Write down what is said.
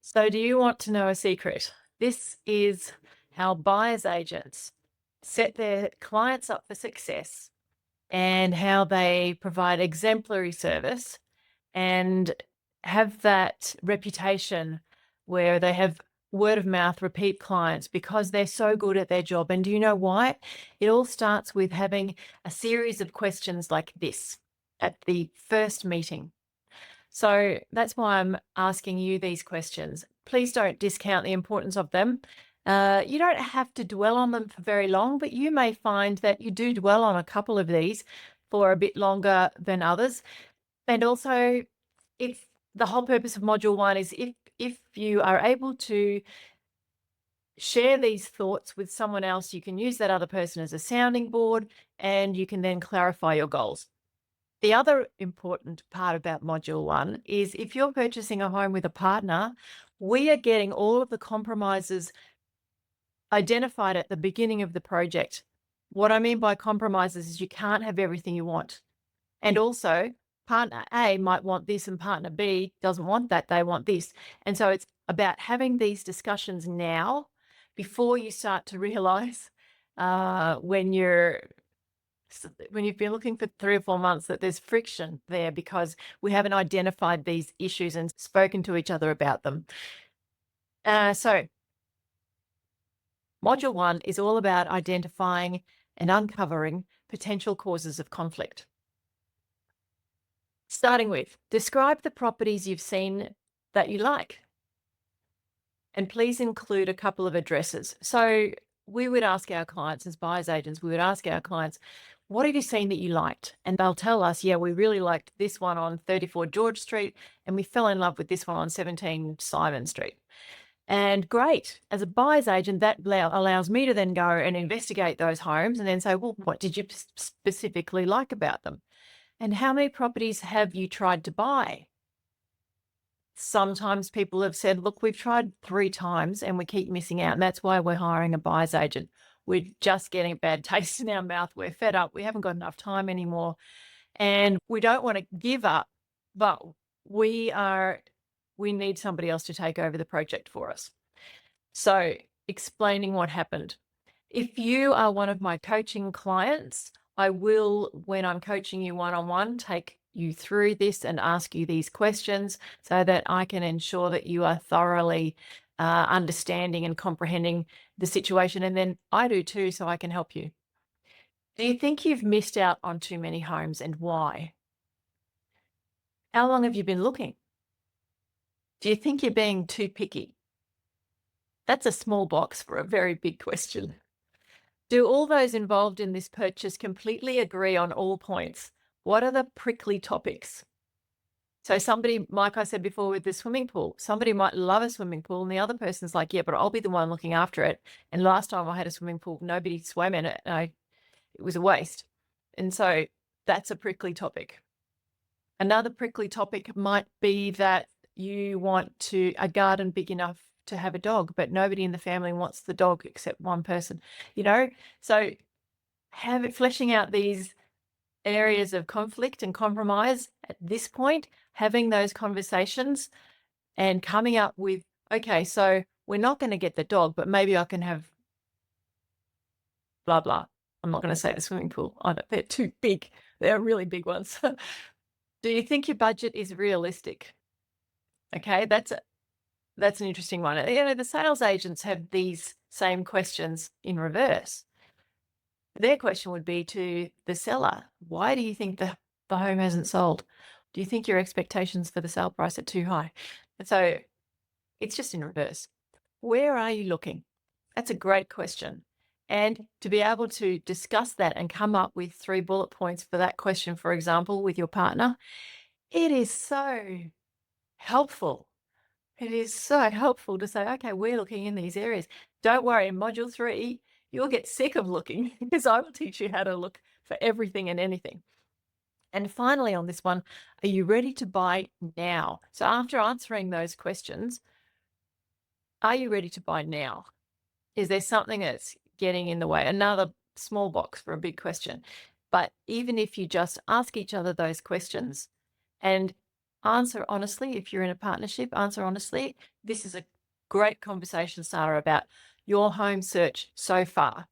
So, do you want to know a secret? This is how buyer's agents set their clients up for success and how they provide exemplary service and have that reputation where they have word of mouth repeat clients because they're so good at their job. And do you know why? It all starts with having a series of questions like this at the first meeting. So that's why I'm asking you these questions. Please don't discount the importance of them. You don't have to dwell on them for very long, but you may find that you do dwell on a couple of these for a bit longer than others. And also, if the whole purpose of module one is if you are able to share these thoughts with someone else, you can use that other person as a sounding board and you can then clarify your goals. The other important part about module one is if you're purchasing a home with a partner, we are getting all of the compromises identified at the beginning of the project. What I mean by compromises is you can't have everything you want. And also, partner A might want this and partner B doesn't want that, they want this. And so it's about having these discussions now before you start to realize when you've been looking for 3 or 4 months that there's friction there because we haven't identified these issues and spoken to each other about them. So module one is all about identifying and uncovering potential causes of conflict. Starting with, describe the properties you've seen that you like. And please include a couple of addresses. So we would ask our clients as buyer's agents, we would ask our clients, what have you seen that you liked? And they'll tell us, yeah, we really liked this one on 34 George Street and we fell in love with this one on 17 Simon Street. And great, as a buyer's agent, that allows me to then go and investigate those homes and then say, well, what did you specifically like about them? And how many properties have you tried to buy? Sometimes people have said, look, we've tried 3 times and we keep missing out. And that's why we're hiring a buyer's agent. We're just getting a bad taste in our mouth. We're fed up. We haven't got enough time anymore. And we don't want to give up, but we need somebody else to take over the project for us. So explaining what happened. If you are one of my coaching clients, I will, when I'm coaching you one-on-one, take you through this and ask you these questions so that I can ensure that you are thoroughly understanding and comprehending the situation. And then I do too, so I can help you. Do you think you've missed out on too many homes and why? How long have you been looking? Do you think you're being too picky? That's a small box for a very big question. Do all those involved in this purchase completely agree on all points? What are the prickly topics? So somebody, like I said before with the swimming pool, somebody might love a swimming pool and the other person's like, yeah, but I'll be the one looking after it. And last time I had a swimming pool, nobody swam in it. It was a waste. And so that's a prickly topic. Another prickly topic might be that you want a garden big enough to have a dog, but nobody in the family wants the dog except one person, So fleshing out these areas of conflict and compromise at this point, having those conversations and coming up with, okay, so we're not going to get the dog, but maybe I can have blah, blah. I'm not going to say the swimming pool. They're too big. They're really big ones. Do you think your budget is realistic? Okay, that's an interesting one. The sales agents have these same questions in reverse. Their question would be to the seller, why do you think the home hasn't sold? Do you think your expectations for the sale price are too high? And so it's just in reverse. Where are you looking? That's a great question. And to be able to discuss that and come up with 3 bullet points for that question, for example, with your partner, it is so helpful. It is so helpful to say, okay, we're looking in these areas. Don't worry, in module 3, you'll get sick of looking because I will teach you how to look for everything and anything. And finally on this one, are you ready to buy now? So after answering those questions, are you ready to buy now? Is there something that's getting in the way? Another small box for a big question. But even if you just ask each other those questions and Answer honestly. If you're in a partnership, answer honestly. This is a great conversation starter about your home search so far.